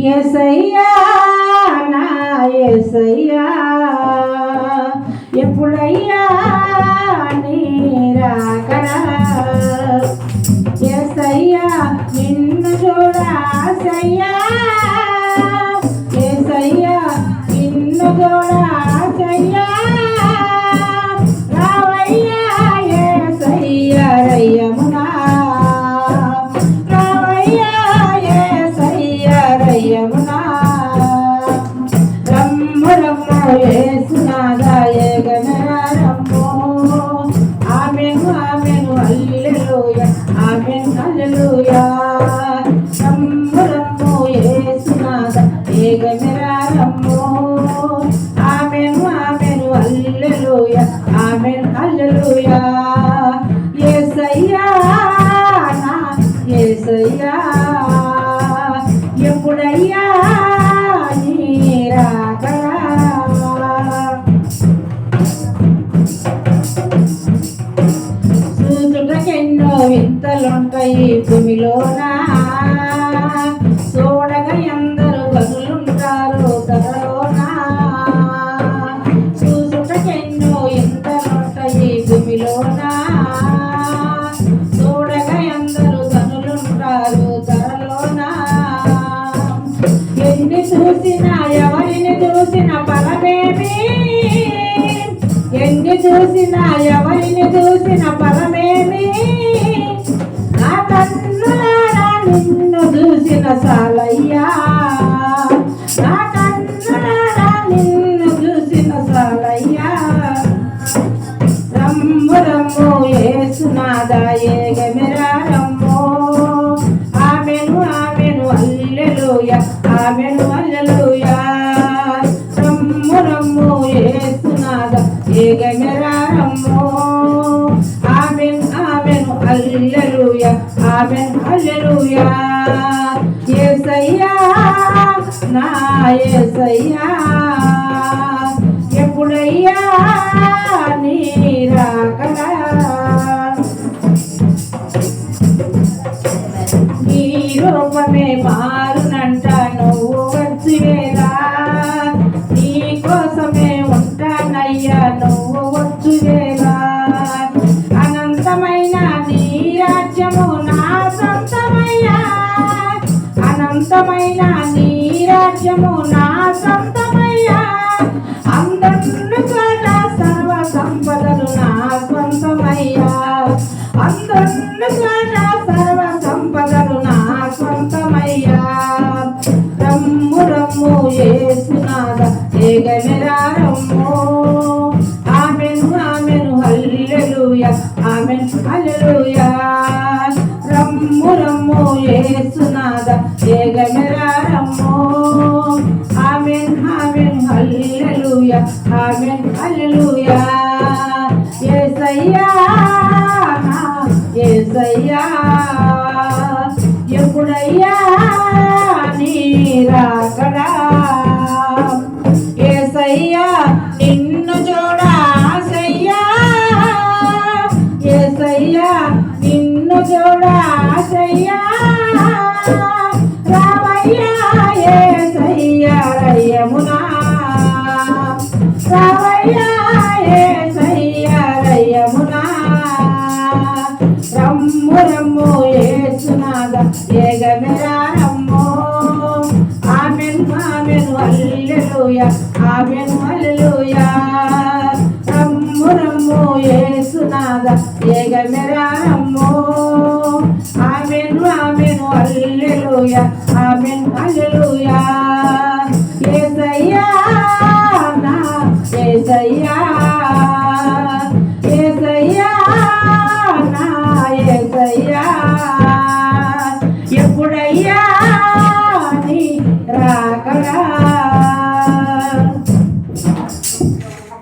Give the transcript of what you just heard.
యేసయ్యా నా యేసయ్యా ఎప్పుడయ్యా నీ రాకడా యేసయ్యా నిన్ను చూడాసయ్యా యేసయ్యా నిన్ను చూడాసయ్యా రావయ్యా యేసయ్యా రయ్యమునా రావయ్యా యేసయ్యా రయ్యమునా రమ్ము రమ్ము యేసునాదా ఏగనరా రమ్ము ఆమెను ఆమెను హల్లెలూయా ఆమెను హల్లెలూయా రమ్ము రమ్ము యేసునాదా ఏగనరా రమ్ము ఆమెను ఆమెను హల్లెలూయా ఆమెను హల్లెలూయా యేసయ్యా నా యేసయ్యా ఎప్పుడయ్యా నీ రాకడా చూచుటకెన్నో వింతలుంటాయి భూమిలోనా చూడగా ఎందరు గనులుంటారు ధరలోనా చూచుటకెన్నో వింతలుంటాయి భూమిలోనా చూడగా ఎందరు గనులుంటారు ధరలోనా ఎన్ని చూసినా ఎవరిని చూసిన ఫలమేమి ఎన్ని చూసినా ఎవరిని చూసిన ఫలమేమి నా కన్నులారా నిన్ను చూసిన సాలయ్యా నా కన్నులారా నిన్ను చూసిన సాలయ్యా రమ్ము రమ్ము యేసునాదా ఏగమెరా రమ్ము ఆమెను ఆమెను హల్లెలూయా ఆమెను హల్లెలూయా రమ్ము రమ్ము యేసునాదా ఏగమెరా రమ్ము ఆమెను ఆమెను హల్లెలూయా ఆమెను హల్లెలూయా యేసయ్యా నా యేసయ్యా ఎప్పుడయ్యా నీ రాకడా నీ రూపమే మారునంట నువ్వు వచ్చివేలా నీ కోసమే ఉంటానయ్యా నువ్వు వచ్చువేలా అనంతమైన నీ రాజ్యము నా సొంతమయ్యా అనంతమైన నీ రాజ్యము నా సొంతమయ్యా అందరు చోట సర్వ సంపదలు నా సొంతమయ్యా అందరు చోట సర్వ సంపదలు నా సొంతమయ్యా రమ్ము రమ్ము యేసునాదా ఏగమెరా రమ్ము ఆమెను ఆమెను హల్లెలూయా ఆమెను హల్లెలూయా రమ్ము రమ్ము యేసునాదా ఏగమెరా రమ్ము ఆమెను ఆమెను హల్లెలూయా ఆమెను హల్లెలూయా యేసయ్యా నా యేసయ్యా ఎప్పుడయ్యా నీ రాకడా యేసయ్యా నిన్ను చూడాసయ్యా యేసయ్యా నిన్ను చూడాసయ్యా రావయ్యా యేసయ్యా రయ్యమునా రావయ్యా యేసయ్యా రయ్యమునా రమ్ము రమ్ము యేసునాదా ఏగమెరా రమ్ము ఆమెను ఆమెను హల్లెలూయా ఆమెను హల్లెలూయా రమ్ము రమ్ము యేసునాదా ఏగమెరా రమ్ము ఆమెను ఆమెను హల్లెలూయా ఆమెను హల్లెలూయా యేసయ్యా నా యేసయ్యా